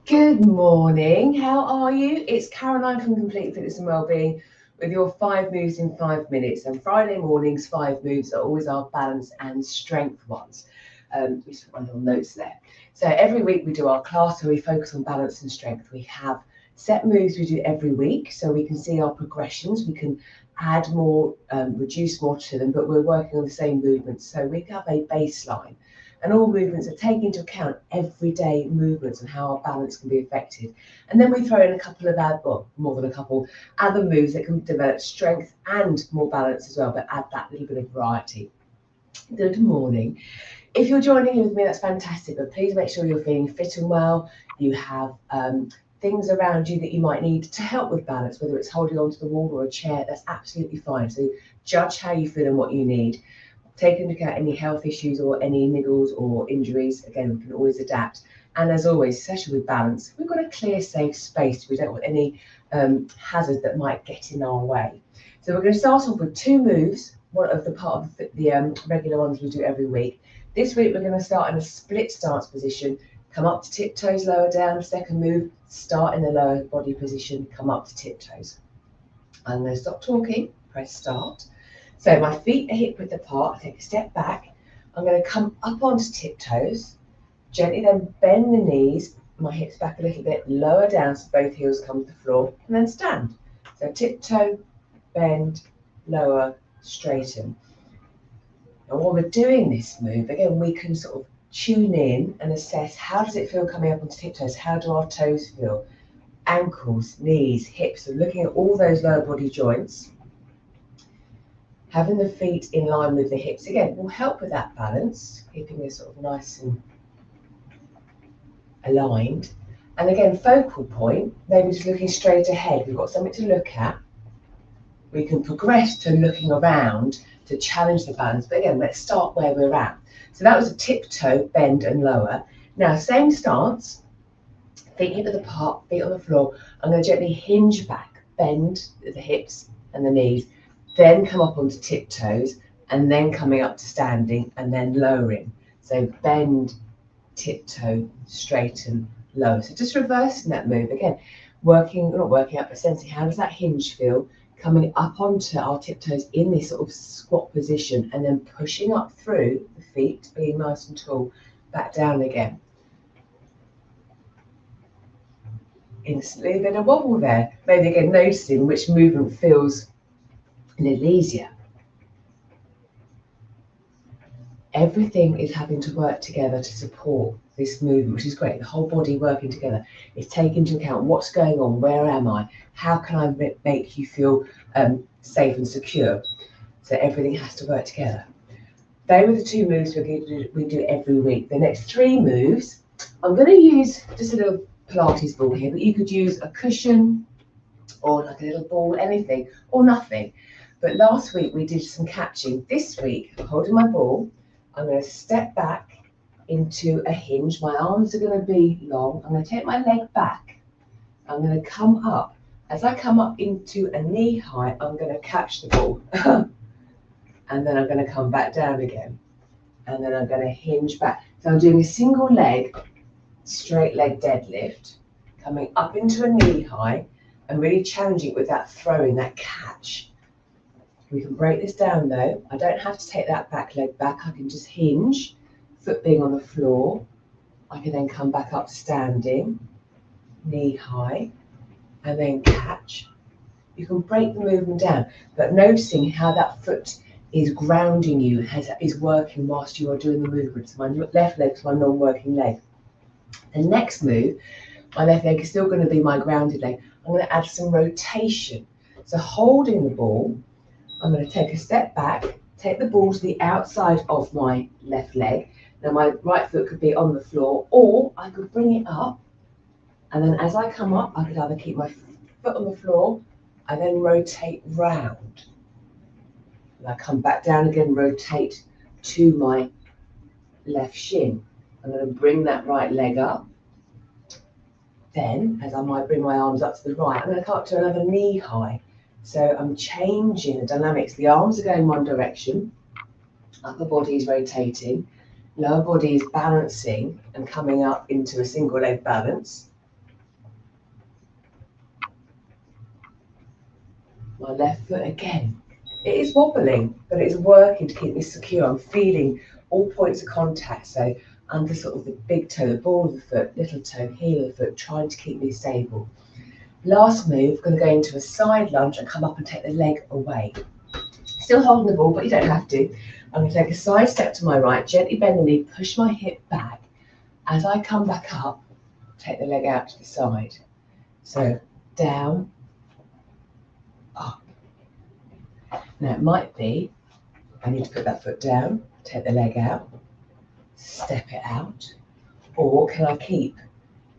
Good morning. How are you? It's Caroline from Complete Fitness and Wellbeing with your 5 moves in 5 minutes. And Friday mornings, 5 moves are always our balance and strength ones. Just put my little notes there. So every week we do our class where we focus on balance and strength. We have set moves we do every week so we can see our progressions. We can add more, reduce more to them, but we're working on the same movements. So we have a baseline. And all movements are taking into account everyday movements and how our balance can be affected. And then we throw in a couple of more than a couple, other moves that can develop strength and more balance as well, but add that little bit of variety. Good morning. If you're joining in with me, that's fantastic, but please make sure you're feeling fit and well. You have things around you that you might need to help with balance, whether it's holding onto the wall or a chair, that's absolutely fine. So judge how you feel and what you need. Take into account any health issues or any niggles or injuries. Again, we can always adapt. And as always, especially with balance, we've got a clear, safe space. We don't want any hazard that might get in our way. So we're going to start off with 2 moves, one of the part of the regular ones we do every week. This week, we're going to start in a split stance position, come up to tiptoes, lower down. Second move, start in the lower body position, come up to tiptoes. I'm going to stop talking, press start. So my feet are hip width apart, I take a step back. I'm going to come up onto tiptoes, gently then bend the knees, my hips back a little bit, lower down so both heels come to the floor, and then stand. So tiptoe, bend, lower, straighten. And while we're doing this move, again, we can sort of tune in and assess how does it feel coming up onto tiptoes, how do our toes feel, ankles, knees, hips, so looking at all those lower body joints. Having the feet in line with the hips, again, will help with that balance, keeping it sort of nice and aligned. And again, focal point, maybe just looking straight ahead. We've got something to look at. We can progress to looking around to challenge the balance. But again, let's start where we're at. So that was a tiptoe, bend and lower. Now, same stance, feet hip width apart, feet on the floor. I'm going to gently hinge back, bend the hips and the knees. Then come up onto tiptoes, and then coming up to standing, and then lowering. So bend, tiptoe, straighten, lower. So just reversing that move again, not working out, but sensing how does that hinge feel, coming up onto our tiptoes in this sort of squat position, and then pushing up through the feet, being nice and tall, back down again. Instantly a bit of wobble there. Maybe again noticing which movement feels a little easier. Everything is having to work together to support this movement, which is great. The whole body working together is taking into account what's going on, where am I, how can I make you feel safe and secure. So everything has to work together. They were the 2 moves we do every week. The next 3 moves, I'm going to use just a little Pilates ball here, but you could use a cushion or like a little ball, anything, or nothing. But last week we did some catching. This week, I'm holding my ball, I'm going to step back into a hinge. My arms are going to be long. I'm going to take my leg back. I'm going to come up. As I come up into a knee high, I'm going to catch the ball. And then I'm going to come back down again. And then I'm going to hinge back. So I'm doing a single leg, straight leg deadlift, coming up into a knee high, and really challenging it with that throwing, that catch. We can break this down though. I don't have to take that back leg back. I can just hinge, foot being on the floor. I can then come back up standing, knee high, and then catch. You can break the movement down, but noticing how that foot is grounding you, is working whilst you are doing the movement. So my left leg is my non-working leg. The next move, my left leg is still going to be my grounded leg. I'm going to add some rotation. So holding the ball, I'm going to take a step back, take the ball to the outside of my left leg. Now my right foot could be on the floor, or I could bring it up. And then as I come up, I could either keep my foot on the floor, and then rotate round. And I come back down again, rotate to my left shin. I'm going to bring that right leg up. Then, as I might bring my arms up to the right, I'm going to come up to another knee high. So I'm changing the dynamics. The arms are going one direction, upper body is rotating, lower body is balancing and coming up into a single leg balance. My left foot again. It is wobbling, but it's working to keep me secure. I'm feeling all points of contact. So under sort of the big toe, the ball of the foot, little toe, heel of the foot, trying to keep me stable. Last move, going to go into a side lunge and come up and take the leg away. Still holding the ball, but you don't have to. I'm going to take a side step to my right, gently bend the knee, push my hip back. As I come back up, take the leg out to the side. So down, up. Now it might be, I need to put that foot down, take the leg out, step it out. Or can I keep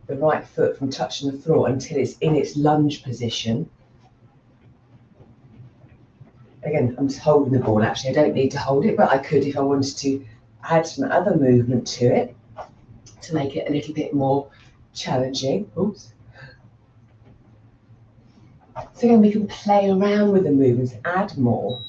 the right foot from touching the floor until it's in its lunge position? Again, I'm just holding the ball actually. I don't need to hold it, but I could if I wanted to add some other movement to it to make it a little bit more challenging. Oops. So again, we can play around with the movements, add more,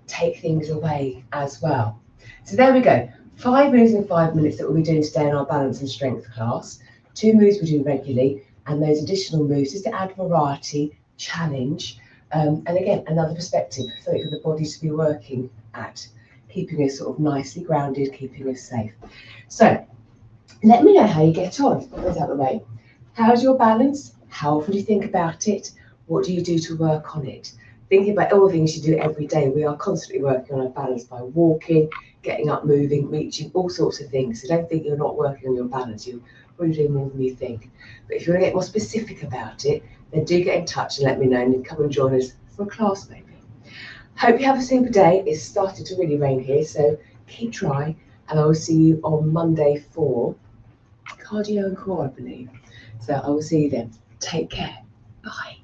take things away as well. So there we go. 5 moves in 5 minutes that we'll be doing today in our balance and strength class. 2 moves we do regularly, and those additional moves just to add variety, challenge, and again, another perspective, something for the body to be working at, keeping us sort of nicely grounded, keeping us safe. So let me know how you get on. Put those out of the way. How's your balance? How often do you think about it? What do you do to work on it? Thinking about all the things you do every day. We are constantly working on our balance by walking, getting up, moving, reaching, all sorts of things. So don't think you're not working on your balance. You're really doing more than you think. But if you want to get more specific about it, then do get in touch and let me know, and then come and join us for a class maybe. Hope you have a super day. It's started to really rain here, so keep dry, and I will see you on Monday for cardio and core, I believe. So I will see you then. Take care. Bye.